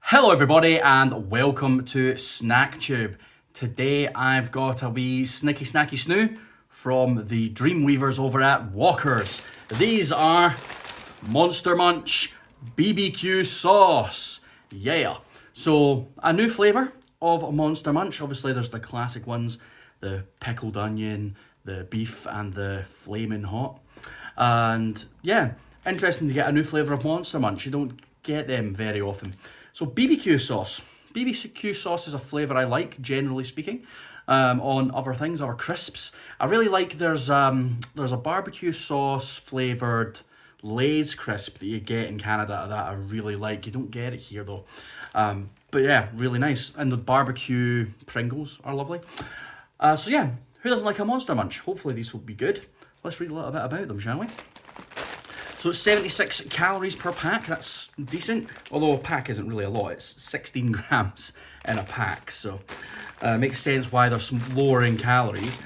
Hello everybody and welcome to SnackTube. Today I've got a wee snicky snacky snoo from the Dreamweavers over at Walker's. These are Monster Munch BBQ sauce. Yeah. So a new flavour of Monster Munch. Obviously there's the classic ones, the pickled onion, the beef and the flaming hot. And yeah, interesting to get a new flavour of Monster Munch. You don't get them very often. So BBQ sauce. BBQ sauce is a flavour I like, generally speaking, on other things, other crisps. I really like, there's a barbecue sauce flavoured Lay's crisp that you get in Canada that I really like. You don't get it here though. But yeah, really nice. And the barbecue Pringles are lovely. So yeah, who doesn't like a Monster Munch? Hopefully these will be good. Let's read a little bit about them, shall we? So it's 76 calories per pack, that's decent. Although a pack isn't really a lot, it's 16 grams in a pack. So makes sense why they're some lower in calories.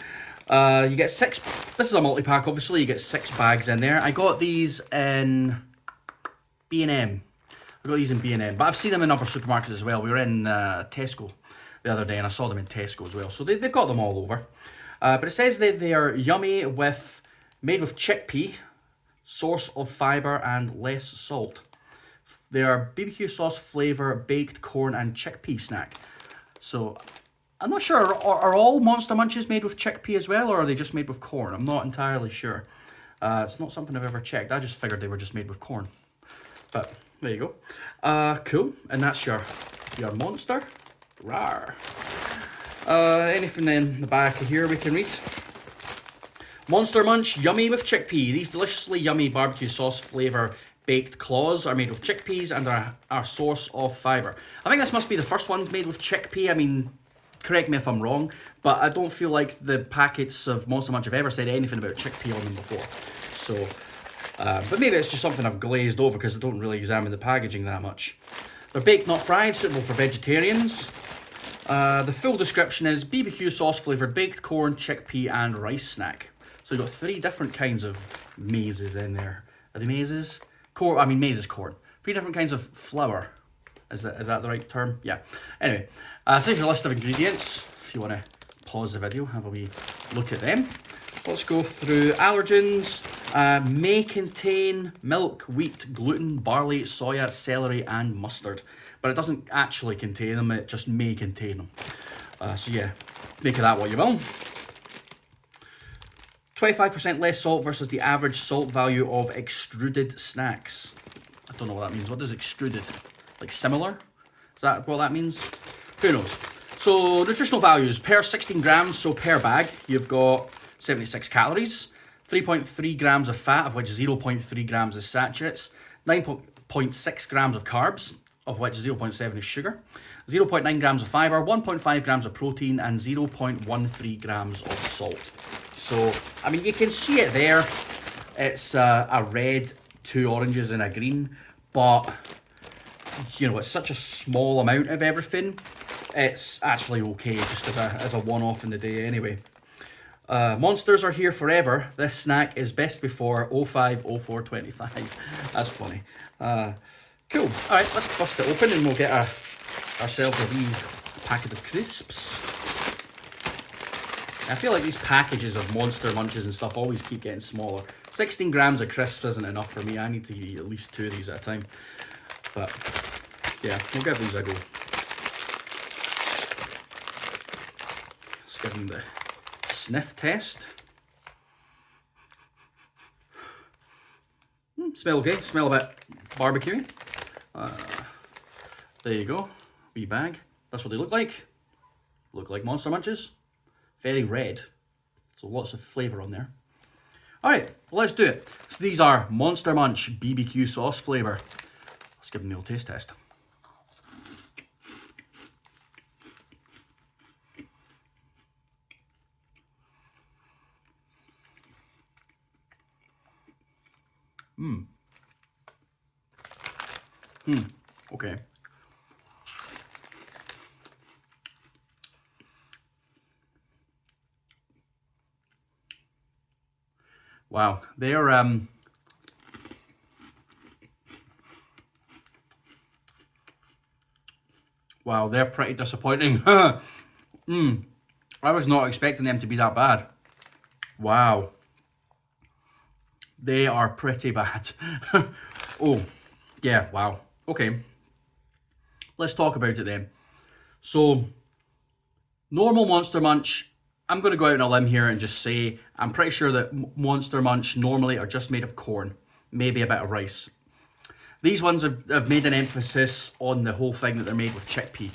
You get this is a multi-pack obviously, you get 6 bags in there. I got these in B&M. I got these in B&M, but I've seen them in other supermarkets as well. We were in Tesco the other day and I saw them in Tesco as well. So they've got them all over. But it says that they are yummy made with chickpea, source of fibre and less salt. They are BBQ sauce flavour, baked corn and chickpea snack. So I'm not sure, are all Monster Munches made with chickpea as well, or are they just made with corn? I'm not entirely sure. It's not something I've ever checked. I just figured they were just made with corn. But there you go. Cool. And that's your monster. Rawr. Anything in the back of here we can read? Monster Munch, yummy with chickpea. These deliciously yummy barbecue sauce flavour baked claws are made with chickpeas and are a source of fibre. I think this must be the first ones made with chickpea. I mean, correct me if I'm wrong, but I don't feel like the packets of Monster Munch have ever said anything about chickpea on them before. So, but maybe it's just something I've glazed over because I don't really examine the packaging that much. They're baked, not fried, suitable for vegetarians. The full description is BBQ sauce flavoured baked corn, chickpea and rice snack. So you've got 3 different kinds of mazes in there. Are they mazes? Corn, I mean maize is corn. 3 different kinds of flour. Is that the right term? Yeah. Anyway, so here's your list of ingredients. If you want to pause the video, have a wee look at them. Let's go through allergens. May contain milk, wheat, gluten, barley, soya, celery and mustard. But it doesn't actually contain them, it just may contain them. So yeah, make of that what you will. 25% less salt versus the average salt value of extruded snacks. I don't know what that means. What does extruded? Like similar? Is that what that means? Who knows? So nutritional values. Per 16 grams, so per bag, you've got 76 calories, 3.3 grams of fat, of which 0.3 grams is saturates, 9.6 grams of carbs, of which 0.7 is sugar, 0.9 grams of fibre, 1.5 grams of protein, and 0.13 grams of salt. So, I mean, you can see it there. It's a red, 2 oranges and a green, but, you know, it's such a small amount of everything. It's actually okay just as a one-off in the day anyway. Monsters are here forever. This snack is best before 05/04/25. That's funny. Cool. All right, let's bust it open and we'll get ourselves a wee packet of crisps. I feel like these packages of Monster Munches and stuff always keep getting smaller. 16 grams of crisps isn't enough for me. I need to eat at least 2 of these at a time. But yeah, we'll give these a go. Let's give them the sniff test. Smell okay. Smell a bit barbecue. There you go. Wee bag. That's what they look like. Look like Monster Munches. Very red, so lots of flavour on there. Alright, well, let's do it. So these are Monster Munch BBQ sauce flavour. Let's give them the old taste test. Okay. Wow, they're Wow, they're pretty disappointing. I was not expecting them to be that bad. Wow. They are pretty bad. Oh, yeah, wow. Okay. Let's talk about it then. So, normal Monster Munch, I'm going to go out on a limb here and just say I'm pretty sure that Monster Munch normally are just made of corn, maybe a bit of rice. These ones have made an emphasis on the whole thing that they're made with chickpea.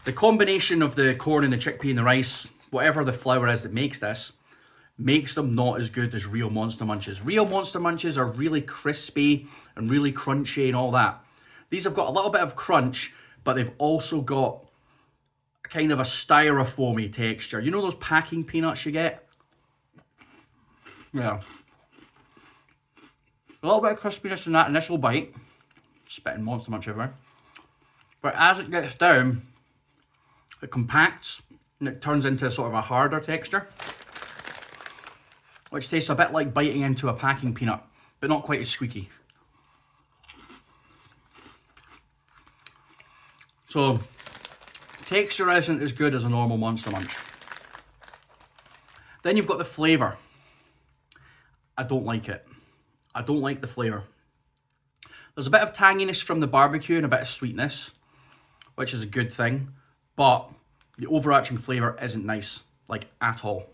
The combination of the corn and the chickpea and the rice, whatever the flour is that makes this, makes them not as good as real Monster Munches. Real Monster Munches are really crispy and really crunchy and all that. These have got a little bit of crunch, but they've also got kind of a styrofoamy texture. You know those packing peanuts you get? Yeah. A little bit of crispiness in that initial bite. Spitting Monster Munch everywhere. But as it gets down, it compacts and it turns into sort of a harder texture, which tastes a bit like biting into a packing peanut, but not quite as squeaky. So, texture isn't as good as a normal Monster Munch. Then you've got the flavour. I don't like it. I don't like the flavour. There's a bit of tanginess from the barbecue and a bit of sweetness, which is a good thing, but the overarching flavour isn't nice, like at all.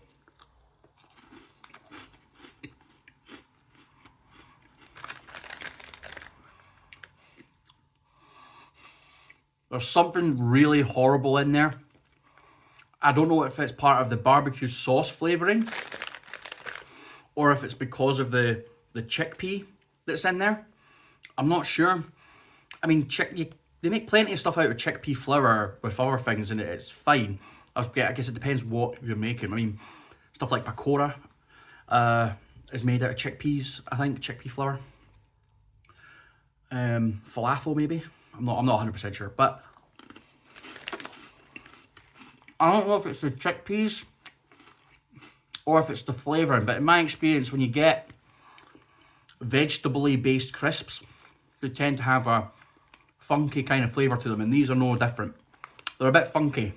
There's something really horrible in there. I don't know if it's part of the barbecue sauce flavouring or if it's because of the chickpea that's in there. I'm not sure. I mean, they make plenty of stuff out of chickpea flour with other things and it's fine. I guess it depends what you're making. I mean, stuff like pakora is made out of chickpeas, I think, chickpea flour. Falafel maybe. I'm not 100% sure, but I don't know if it's the chickpeas or if it's the flavouring, but in my experience, when you get vegetable-y based crisps, they tend to have a funky kind of flavour to them, and these are no different. They're a bit funky.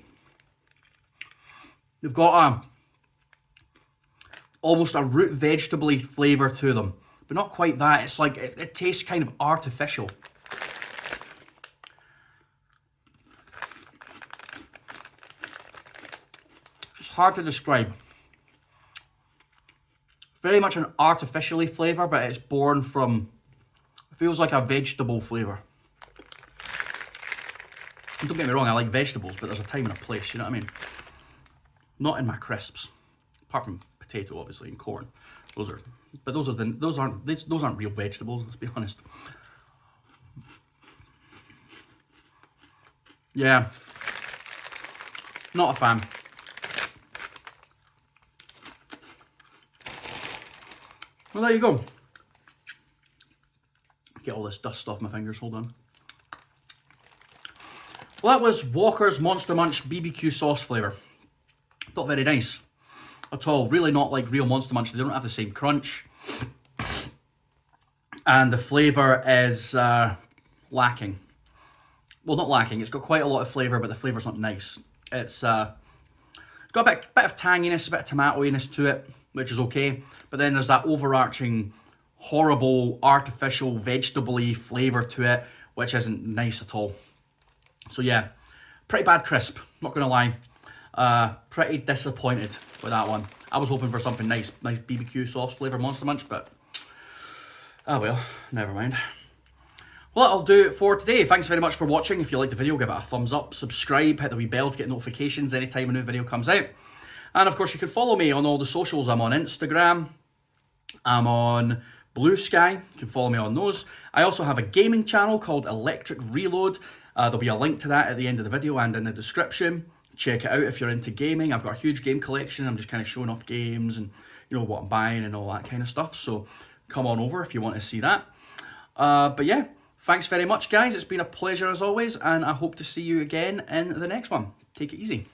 They've got almost a root vegetable-y flavour to them, but not quite that. It's like, it tastes kind of artificial. Hard to describe. Very much an artificially flavour, but it's born from, it feels like a vegetable flavour. Don't get me wrong, I like vegetables, but there's a time and a place, you know what I mean? Not in my crisps, apart from potato, obviously, and corn. Those aren't real vegetables. Let's be honest. Yeah, not a fan. Well, there you go. Get all this dust off my fingers, hold on. Well, that was Walker's Monster Munch BBQ sauce flavour. Not very nice at all. Really not like real Monster Munch. They don't have the same crunch. And the flavour is lacking. Well, not lacking. It's got quite a lot of flavour, but the flavour's not nice. It's got a bit of tanginess, a bit of tomatoiness to it, which is okay. But then there's that overarching, horrible, artificial, vegetable-y flavour to it, which isn't nice at all. So yeah, pretty bad crisp, not going to lie. Pretty disappointed with that one. I was hoping for something nice BBQ sauce flavour Monster Munch, but oh well, never mind. Well, that'll do it for today. Thanks very much for watching. If you liked the video, give it a thumbs up, subscribe, hit the wee bell to get notifications anytime a new video comes out. And of course, you can follow me on all the socials. I'm on Instagram, I'm on Blue Sky, you can follow me on those. I also have a gaming channel called Electric Reload. There'll be a link to that at the end of the video and in the description. Check it out if you're into gaming. I've got a huge game collection. I'm just kind of showing off games and you know what I'm buying and all that kind of stuff. So come on over if you want to see that. But yeah, thanks very much guys. It's been a pleasure as always, and I hope to see you again in the next one. Take it easy.